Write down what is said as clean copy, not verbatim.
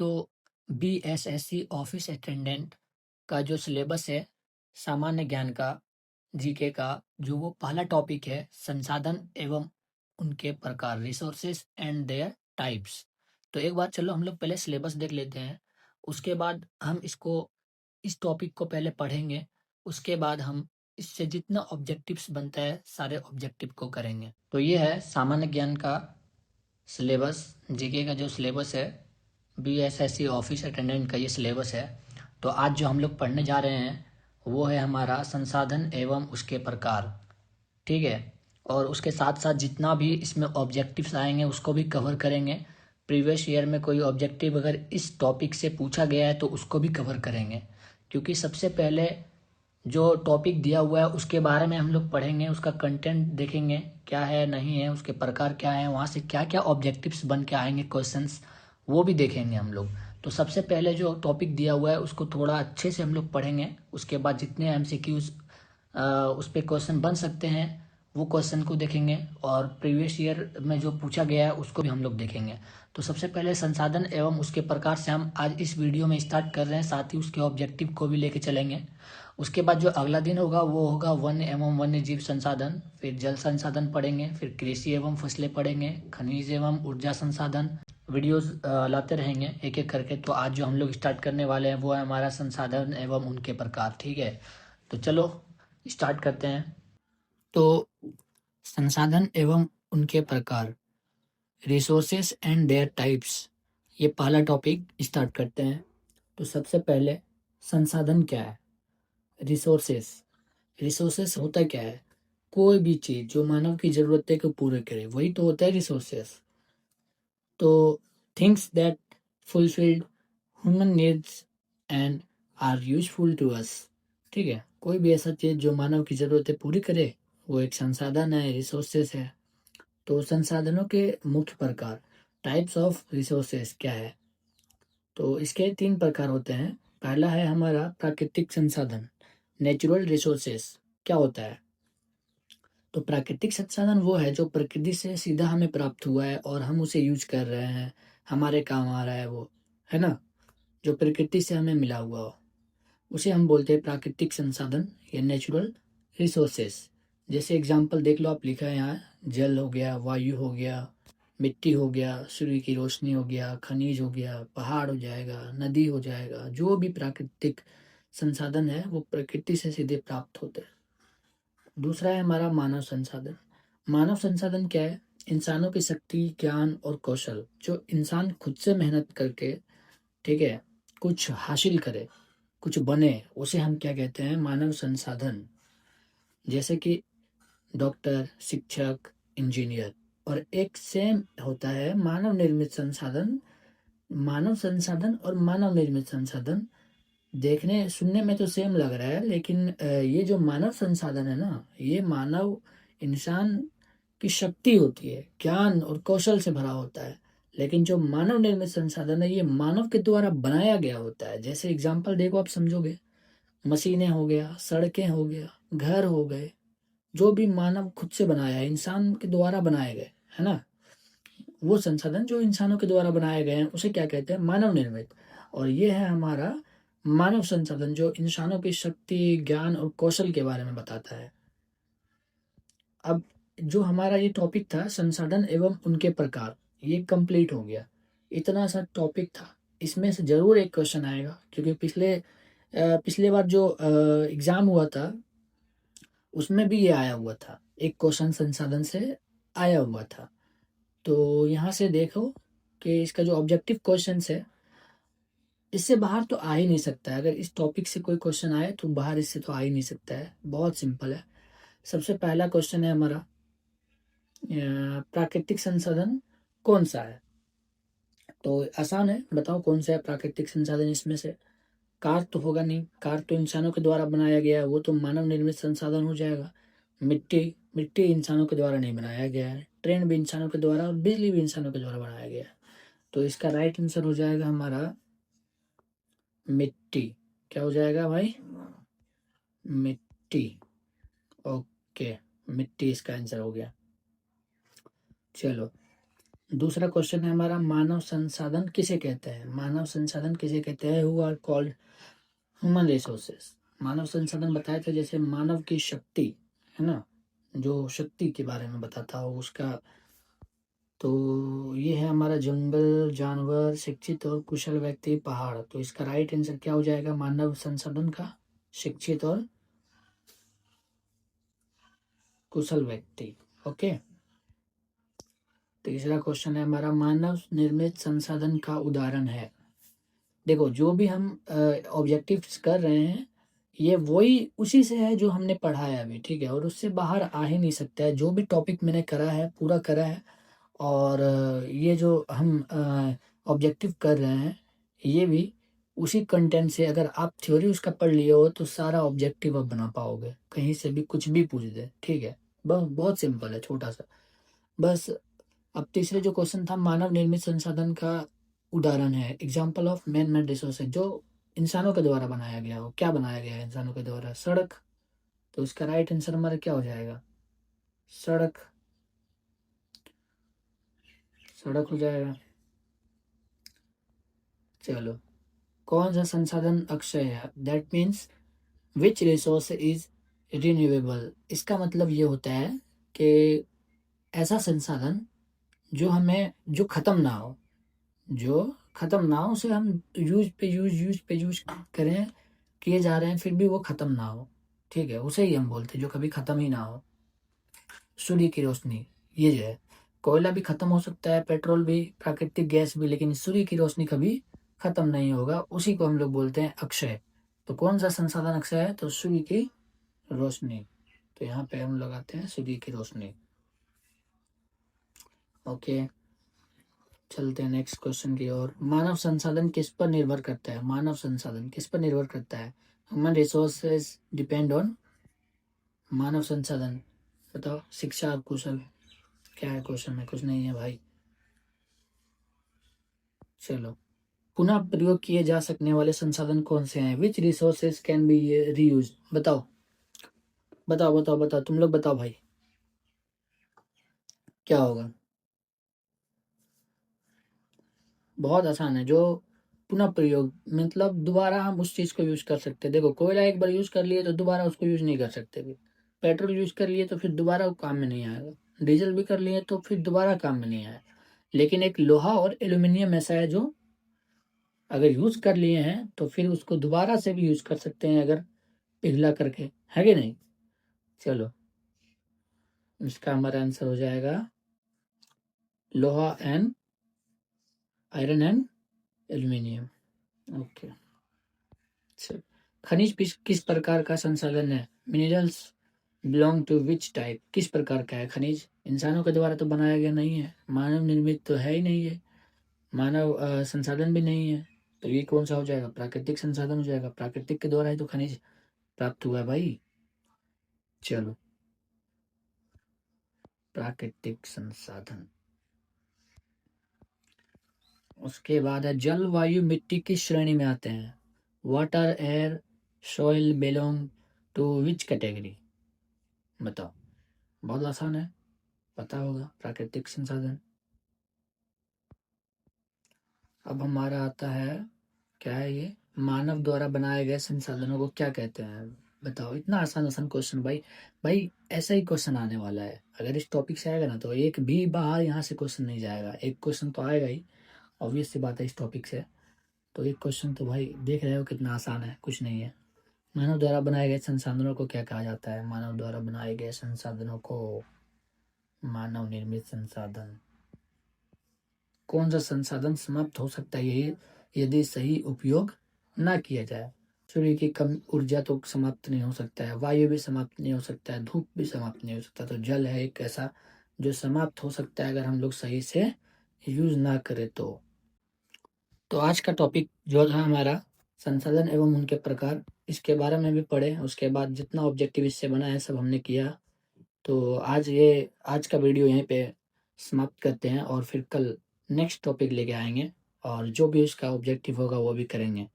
तो BSSC office attendant का जो सिलेबस है सामान्य ज्ञान का, जीके का, जो वो पहला टॉपिक है संसाधन एवं उनके प्रकार, रिसोर्सेज एंड देयर टाइप्स। तो एक बार चलो हम लोग पहले सिलेबस देख लेते हैं, उसके बाद हम इस टॉपिक को पहले पढ़ेंगे, उसके बाद हम इससे जितना ऑब्जेक्टिव्स बनता है सारे ऑब्जेक्टिव को करेंगे। तो ये है सामान्य ज्ञान का सिलेबस, जीके का जो सिलेबस है, बीएसएससी ऑफिस अटेंडेंट का ये सिलेबस है। तो आज जो हम लोग पढ़ने जा रहे हैं वो है हमारा संसाधन एवं उसके प्रकार, ठीक है। और उसके साथ साथ जितना भी इसमें ऑब्जेक्टिव्स आएंगे उसको भी कवर करेंगे। प्रीवियस ईयर में कोई ऑब्जेक्टिव अगर इस टॉपिक से पूछा गया है तो उसको भी कवर करेंगे, क्योंकि सबसे पहले जो टॉपिक दिया हुआ है उसके बारे में हम लोग पढ़ेंगे, उसका कंटेंट देखेंगे क्या है नहीं है, उसके प्रकार क्या है, वहाँ से क्या क्या ऑब्जेक्टिव्स बन के आएंगे क्वेश्चंस, वो भी देखेंगे हम लोग। तो सबसे पहले जो टॉपिक दिया हुआ है उसको थोड़ा अच्छे से हम लोग पढ़ेंगे, उसके बाद जितने एमसीक्यूज उस पर क्वेश्चन बन सकते हैं वो क्वेश्चन को देखेंगे, और प्रीवियस ईयर में जो पूछा गया है उसको भी हम लोग देखेंगे। तो सबसे पहले संसाधन एवं उसके प्रकार से हम आज इस वीडियो में स्टार्ट कर रहे हैं, साथ ही उसके ऑब्जेक्टिव को भी लेके चलेंगे। उसके बाद जो अगला दिन होगा वो होगा वन एवं वन्य जीव संसाधन, फिर जल संसाधन पढ़ेंगे, फिर कृषि एवं फसलें पढ़ेंगे, खनिज एवं ऊर्जा संसाधन। वीडियोस लाते रहेंगे एक एक करके। तो आज जो हम लोग स्टार्ट करने वाले हैं वो है हमारा संसाधन एवं उनके प्रकार, ठीक है। तो चलो स्टार्ट करते हैं। तो संसाधन एवं उनके प्रकार, रिसोर्सेस एंड देयर टाइप्स, ये पहला टॉपिक स्टार्ट करते हैं। तो सबसे पहले संसाधन क्या है, रिसोर्सेस। रिसोर्सेस होता क्या है, कोई भी चीज जो मानव की जरूरतें को पूरे करे वही तो होता है रिसोर्सेस। तो things that fulfilled human needs and are useful to us, ठीक है। कोई भी ऐसा चीज जो मानव की जरूरतें पूरी करे वो एक संसाधन है, रिसोर्सेस है। तो संसाधनों के मुख्य प्रकार, टाइप्स ऑफ रिसोर्सेस क्या है, तो इसके 3 प्रकार होते हैं। पहला है हमारा प्राकृतिक संसाधन, नेचुरल रिसोर्सेस। क्या होता है, तो प्राकृतिक संसाधन वो है जो प्रकृति से सीधा हमें प्राप्त हुआ है और हम उसे यूज कर रहे हैं, हमारे काम आ रहा है वो, है ना, जो प्रकृति से हमें मिला हुआ हो उसे हम बोलते हैं प्राकृतिक संसाधन या नेचुरल रिसोर्सेस। जैसे एग्जांपल देख लो, आप लिखा है यहाँ, जल हो गया, वायु हो गया, मिट्टी हो गया, सूर्य की रोशनी हो गया, खनिज हो गया, पहाड़ हो जाएगा, नदी हो जाएगा। जो भी प्राकृतिक संसाधन है वो प्रकृति से सीधे प्राप्त होते हैं। दूसरा है हमारा मानव संसाधन। मानव संसाधन क्या है, इंसानों की शक्ति, ज्ञान और कौशल, जो इंसान खुद से मेहनत करके, ठीक है, कुछ हासिल करे, कुछ बने, उसे हम क्या कहते हैं, मानव संसाधन। जैसे कि डॉक्टर, शिक्षक, इंजीनियर। और एक सेम होता है मानव निर्मित संसाधन। मानव संसाधन और मानव निर्मित संसाधन देखने सुनने में तो सेम लग रहा है, लेकिन ये जो मानव संसाधन है ना, ये मानव इंसान की शक्ति होती है, ज्ञान और कौशल से भरा होता है। लेकिन जो मानव निर्मित संसाधन है ये मानव के द्वारा बनाया गया होता है। जैसे एग्जाम्पल देखो, आप समझोगे, मशीनें हो गया, सड़कें हो गया, घर हो गए, जो भी मानव खुद से बनाया है, इंसान के द्वारा बनाए गए, है ना, वो संसाधन जो इंसानों के द्वारा बनाए गए हैं उसे क्या कहते हैं, मानव निर्मित। और ये है हमारा मानव संसाधन जो इंसानों की शक्ति, ज्ञान और कौशल के बारे में बताता है। अब जो हमारा ये टॉपिक था संसाधन एवं उनके प्रकार, ये कंप्लीट हो गया। इतना सा टॉपिक था, इसमें से जरूर एक क्वेश्चन आएगा, क्योंकि पिछले बार जो एग्जाम हुआ था उसमें भी ये आया हुआ था, एक क्वेश्चन संसाधन से आया हुआ था। तो यहाँ से देखो कि इसका जो ऑब्जेक्टिव क्वेश्चन है इससे बाहर तो आ ही नहीं सकता है। अगर इस टॉपिक से कोई क्वेश्चन आए तो बाहर इससे तो आ ही नहीं सकता है, बहुत सिंपल है। सबसे पहला क्वेश्चन है हमारा, प्राकृतिक संसाधन कौन सा है, तो आसान है, बताओ कौन सा है प्राकृतिक संसाधन इसमें से। कार तो होगा नहीं, कार तो इंसानों के द्वारा बनाया गया है, वो तो मानव निर्मित संसाधन हो जाएगा। मिट्टी, मिट्टी इंसानों के द्वारा नहीं बनाया गया है। ट्रेन भी इंसानों के द्वारा और बिजली भी इंसानों के द्वारा बनाया गया है। तो इसका राइट आंसर हो जाएगा हमारा मिट्टी। क्या हो जाएगा भाई, मिट्टी। ओके, मिट्टी इसका आंसर हो गया। चलो दूसरा क्वेश्चन है हमारा, मानव संसाधन किसे कहते हैं? मानव संसाधन किसे कहते हैं? Who are called human resources. मानव संसाधन बताए थे जैसे मानव की शक्ति, है ना, जो शक्ति के बारे में बताता हो उसका। तो ये है हमारा जंगल, जानवर, शिक्षित और कुशल व्यक्ति, पहाड़। तो इसका राइट आंसर क्या हो जाएगा मानव संसाधन का? शिक्षित और कुशल व्यक्ति। ओके। तीसरा क्वेश्चन है हमारा, मानव निर्मित संसाधन का उदाहरण है। देखो जो भी हम ऑब्जेक्टिव्स कर रहे हैं ये वही उसी से है जो हमने पढ़ा है अभी, ठीक है, और उससे बाहर आ ही नहीं सकता है। जो भी टॉपिक मैंने करा है पूरा करा है, और ये जो हम ऑब्जेक्टिव कर रहे हैं ये भी उसी कंटेंट से, अगर आप थ्योरी उसका पढ़ लिए हो तो सारा ऑब्जेक्टिव आप बना पाओगे, कहीं से भी कुछ भी पूछ दे, ठीक है। बस बहुत सिंपल है, छोटा सा बस। अब तीसरे जो क्वेश्चन था, मानव निर्मित संसाधन का उदाहरण है, example of man made resources, जो इंसानों के द्वारा बनाया गया हो। क्या बनाया गया है इंसानों के द्वारा? सड़क। तो इसका राइट आंसर हमारा क्या हो जाएगा? सड़क। सड़क हो जाएगा। चलो, कौन सा संसाधन अक्षय है? That means which resource is renewable. इसका मतलब ये होता है कि ऐसा संसाधन जो हमें, जो खत्म ना हो, जो खत्म ना हो उसे हम यूज करें, किए जा रहे हैं फिर भी वो खत्म ना हो, ठीक है, उसे ही हम बोलते हैं जो कभी खत्म ही ना हो। सूर्य की रोशनी, ये जो है, कोयला भी खत्म हो सकता है, पेट्रोल भी, प्राकृतिक गैस भी, लेकिन सूर्य की रोशनी कभी खत्म नहीं होगा, उसी को हम लोग बोलते हैं अक्षय। तो कौन सा संसाधन अक्षय है? तो सूर्य की रोशनी। तो यहाँ पे हम लगाते हैं सूर्य की रोशनी। ओके, चलते हैं नेक्स्ट क्वेश्चन की ओर। मानव संसाधन किस पर निर्भर करता है? मानव संसाधन किस पर निर्भर करता है? ह्यूमन रिसोर्सेज डिपेंड ऑन मानव संसाधन। बताओ, शिक्षा और कुशल। क्या है क्वेश्चन में? कुछ नहीं है भाई। चलो, पुनः प्रयोग किए जा सकने वाले संसाधन कौन से हैं? विच रिसोर्सेज कैन बी रीयूज? बताओ बताओ बताओ बताओ, तुम लोग बताओ भाई, क्या होगा? बहुत आसान है। जो पुनः प्रयोग मतलब दोबारा हम उस चीज को यूज कर सकते हैं। देखो, कोयला एक बार यूज कर लिए तो दोबारा उसको यूज नहीं कर सकते भी। पेट्रोल यूज कर लिए तो फिर दोबारा वो काम में नहीं आएगा। डीजल भी कर लिए तो फिर दोबारा काम में नहीं आएगा। लेकिन एक लोहा और एल्यूमिनियम ऐसा है जो अगर यूज कर लिए हैं तो फिर उसको दोबारा से भी यूज कर सकते हैं, अगर पिघला करके, है कि नहीं? चलो, इसका हमारा आंसर हो जाएगा लोहा and iron and aluminium. Okay. चलो, खनिज किस प्रकार का संसाधन है? Minerals belong to which type? किस प्रकार का है खनिज? इंसानों के द्वारा तो बनाया गया नहीं है, मानव निर्मित तो है ही नहीं है, मानव संसाधन भी नहीं है। तो ये कौन सा हो जाएगा? प्राकृतिक संसाधन हो जाएगा। प्राकृतिक के द्वारा ही तो खनिज प्राप्त हुआ है भाई। चलो, प्राकृतिक संसाधन। उसके बाद है जल, वायु, मिट्टी किस श्रेणी में आते हैं? Water, air, soil belong to which category? बताओ, बहुत आसान है, पता होगा, प्राकृतिक संसाधन। अब हमारा आता है, क्या है ये? मानव द्वारा बनाए गए संसाधनों को क्या कहते हैं? बताओ, इतना आसान आसान क्वेश्चन भाई। भाई ऐसा ही क्वेश्चन आने वाला है, अगर इस टॉपिक से आएगा ना तो एक भी बाहर यहाँ से क्वेश्चन नहीं जाएगा, एक क्वेश्चन तो आएगा ही, ऑब्वियस सी बात है इस टॉपिक से। तो एक क्वेश्चन तो भाई देख रहे हो कितना आसान है, कुछ नहीं है। मानव द्वारा बनाए गए संसाधनों को क्या कहा जाता है? मानव द्वारा बनाए गए संसाधनों को मानव निर्मित संसाधन। कौन सा संसाधन समाप्त हो सकता है ये यदि सही उपयोग ना किया जाए? सूर्य की कम ऊर्जा तो समाप्त नहीं हो सकता है, वायु भी समाप्त नहीं हो सकता है, धूप भी समाप्त नहीं हो सकता। तो जल है एक ऐसा जो समाप्त हो सकता है अगर हम लोग सही से यूज ना करें तो आज का टॉपिक जो था हमारा, संसाधन एवं उनके प्रकार, इसके बारे में भी पढ़े, उसके बाद जितना ऑब्जेक्टिव इससे बना है सब हमने किया। तो आज का वीडियो यहीं पे समाप्त करते हैं और फिर कल नेक्स्ट टॉपिक लेके आएंगे और जो भी उसका ऑब्जेक्टिव होगा वो भी करेंगे।